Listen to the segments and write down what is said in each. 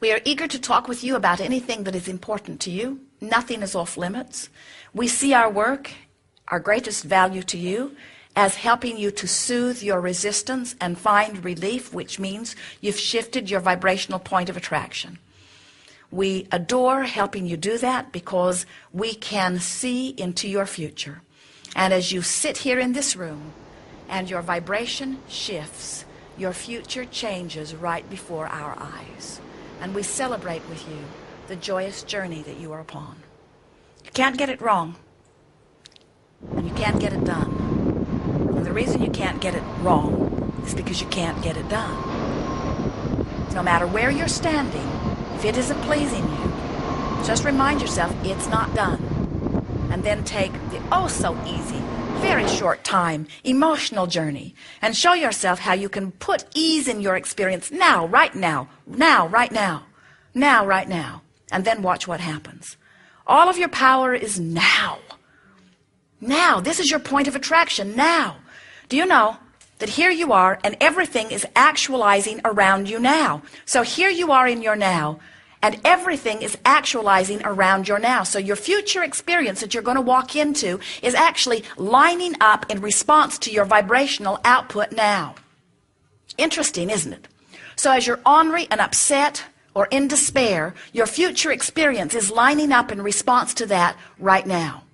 We are eager to talk with you about anything that is important to you. Nothing is off limits. We see our work, our greatest value to you, as helping you to soothe your resistance and find relief, which means you've shifted your vibrational point of attraction. We adore helping you do that because we can see into your future. And as you sit here in this room and your vibration shifts, your future changes right before our eyes. And we celebrate with you the joyous journey that you are upon. You can't get it wrong, and you can't get it done. And the reason you can't get it wrong is because you can't get it done. No matter where you're standing, if it isn't pleasing you, just remind yourself it's not done. And then take the oh-so-easy, very short time, emotional journey, and show yourself how you can put ease in your experience now, right now, right now, right now, and then watch what happens. All of your power is now. Now, this is your point of attraction, now. Do you know that here you are and everything is actualizing around you now? So here you are in your now, and everything is actualizing around your now. So your future experience that you're going to walk into is actually lining up in response to your vibrational output now. Interesting, isn't it? So as you're ornery and upset or in despair, your future experience is lining up in response to that right now.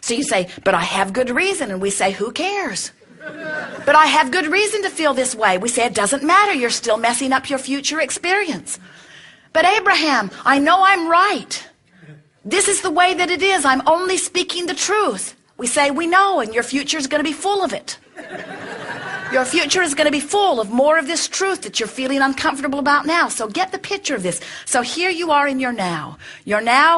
So you say, but I have good reason. And we say, who cares? But I have good reason to feel this way. We say, it doesn't matter. You're still messing up your future experience. But Abraham, I know I'm right. This is the way that it is. I'm only speaking the truth. We say, we know, and your future is going to be full of it. Your future is going to be full of more of this truth that you're feeling uncomfortable about now. So get the picture of this. So here you are in your now,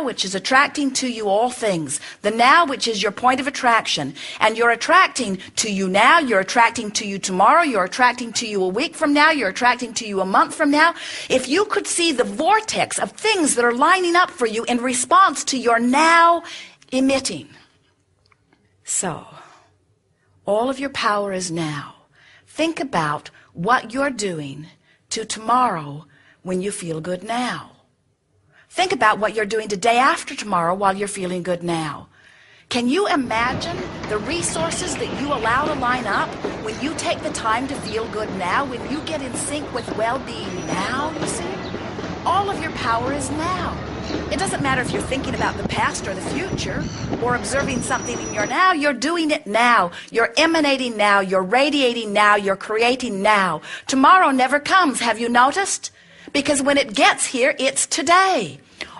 which is attracting to you all things. The now, which is your point of attraction. And you're attracting to you now. You're attracting to you tomorrow. You're attracting to you a week from now. You're attracting to you a month from now. If you could see the vortex of things that are lining up for you in response to your now emitting. So, all of your power is now. Think about what you're doing to tomorrow when you feel good now. Think about what you're doing the day after tomorrow while you're feeling good now. Can you imagine the resources that you allow to line up when you take the time to feel good now, when you get in sync with well-being now, you see? All of your power is now. It doesn't matter if you're thinking about the past or the future or observing something in your now. You're doing it now. You're emanating now. You're radiating now. You're creating now. Tomorrow never comes. Have you noticed? Because when it gets here, it's today.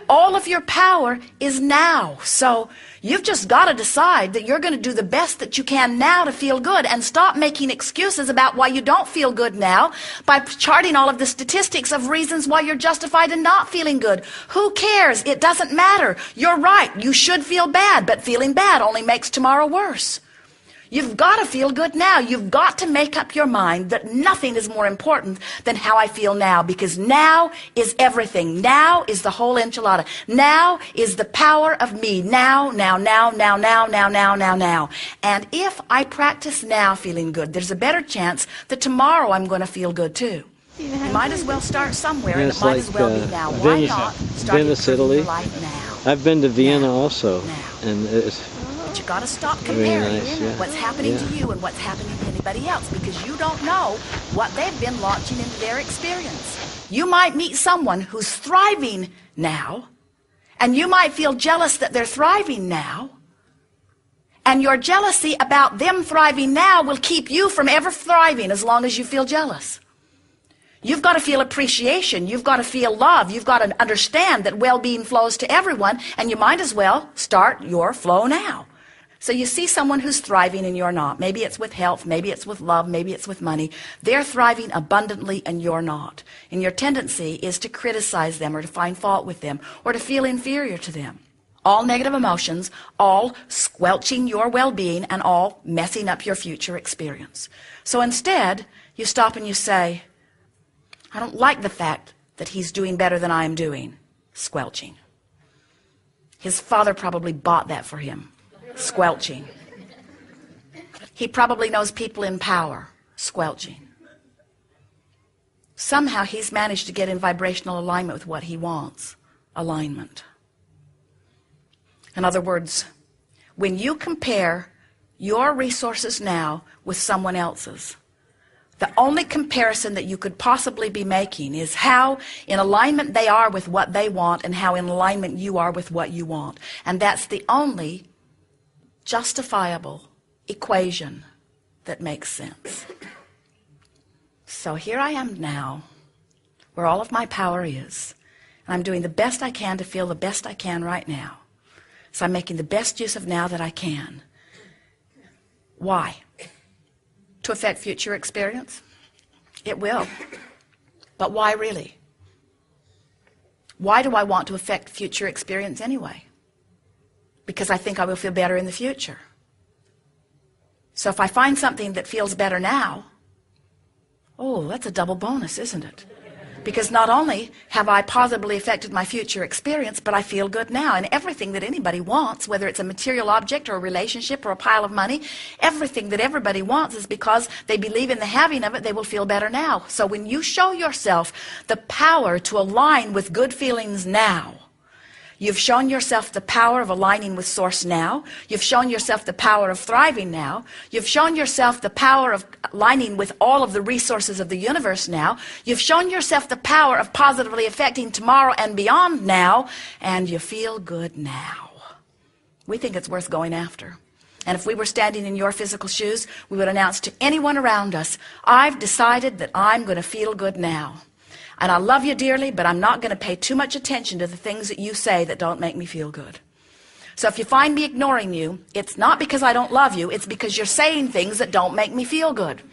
All of your power is now. So you've just got to decide that you're going to do the best that you can now to feel good and stop making excuses about why you don't feel good now by charting all of the statistics of reasons why you're justified in not feeling good. Who cares? It doesn't matter. You're right. You should feel bad, but feeling bad only makes tomorrow worse. You've got to feel good now. You've got to make up your mind that nothing is more important than how I feel now, because now is everything. Now is the whole enchilada. Now is the power of me. Now. And if I practice now feeling good, there's a better chance that tomorrow I'm going to feel good too. You might as well start somewhere, and it might as well be now. Why not start improving your life now? I've been to Vienna also, now. and it's But you got to stop comparing nice, yeah. what's happening to you and what's happening to anybody else, because you don't know what they've been launching into their experience. You might meet someone who's thriving now, and you might feel jealous that they're thriving now, and your jealousy about them thriving now will keep you from ever thriving as long as you feel jealous. You've got to feel appreciation. You've got to feel love. You've got to understand that well-being flows to everyone, and you might as well start your flow now. So you see someone who's thriving and you're not. Maybe it's with health, maybe it's with love, maybe it's with money. They're thriving abundantly and you're not. And your tendency is to criticize them or to find fault with them or to feel inferior to them. All negative emotions, all squelching your well-being and all messing up your future experience. So instead, you stop and you say, I don't like the fact that he's doing better than I am doing. Squelching. His father probably bought that for him. Squelching. He probably knows people in power. Squelching. somehow he's managed to get in vibrational alignment with what he wants. Alignment. In other words, when you compare your resources now with someone else's, the only comparison that you could possibly be making is how in alignment they are with what they want and how in alignment you are with what you want. And that's the only justifiable equation that makes sense. So here I am now, where all of my power is. And I'm doing the best I can to feel the best I can right now. So I'm making the best use of now that I can. Why? To affect future experience? It will. But why really? Why do I want to affect future experience anyway? Because I think I will feel better in the future. So if I find something that feels better now, oh, that's a double bonus, isn't it? Because not only have I positively affected my future experience, but I feel good now. And everything that anybody wants, whether it's a material object or a relationship or a pile of money, everything that everybody wants is because they believe in the having of it, they will feel better now. So when you show yourself the power to align with good feelings now, you've shown yourself the power of aligning with Source now. You've shown yourself the power of thriving now. You've shown yourself the power of aligning with all of the resources of the universe now. You've shown yourself the power of positively affecting tomorrow and beyond now. And you feel good now. We think it's worth going after. And if we were standing in your physical shoes, we would announce to anyone around us, I've decided that I'm going to feel good now. And I love you dearly, but I'm not going to pay too much attention to the things that you say that don't make me feel good. So if you find me ignoring you, it's not because I don't love you, it's because you're saying things that don't make me feel good.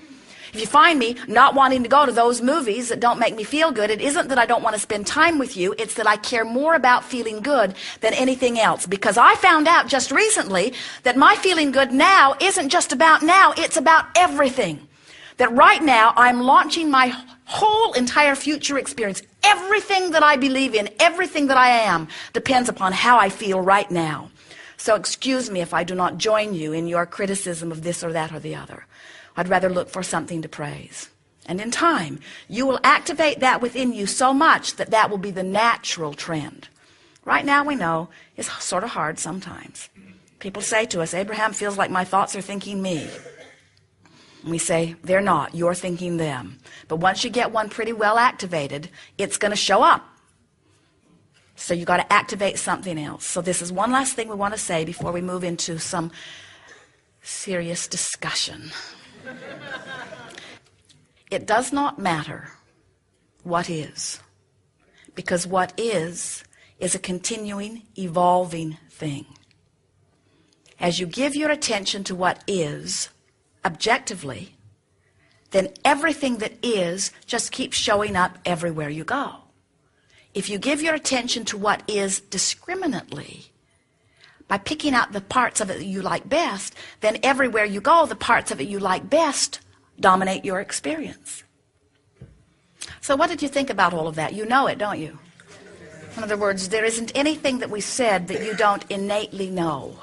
If you find me not wanting to go to those movies that don't make me feel good, it isn't that I don't want to spend time with you, it's that I care more about feeling good than anything else. Because I found out just recently that my feeling good now isn't just about now, it's about everything. That right now I'm launching my whole entire future experience. Everything that I believe in, everything that I am, depends upon how I feel right now. So excuse me if I do not join you in your criticism of this or that or the other. I'd rather look for something to praise. And in time, you will activate that within you so much that that will be the natural trend. Right now we know it's sort of hard sometimes. People say to us, Abraham, feels like my thoughts are thinking me. And we say, they're not, you're thinking them. But once you get one pretty well activated, it's going to show up. So you got to activate something else. So this is one last thing we want to say before we move into some serious discussion. It does not matter what is, because what is a continuing, evolving thing. As you give your attention to what is, objectively, then everything that is just keeps showing up everywhere you go. If you give your attention to what is discriminately, by picking out the parts of it that you like best, then everywhere you go, the parts of it you like best dominate your experience. So what did you think about all of that? You know it, don't you? In other words, there isn't anything that we said that you don't innately know.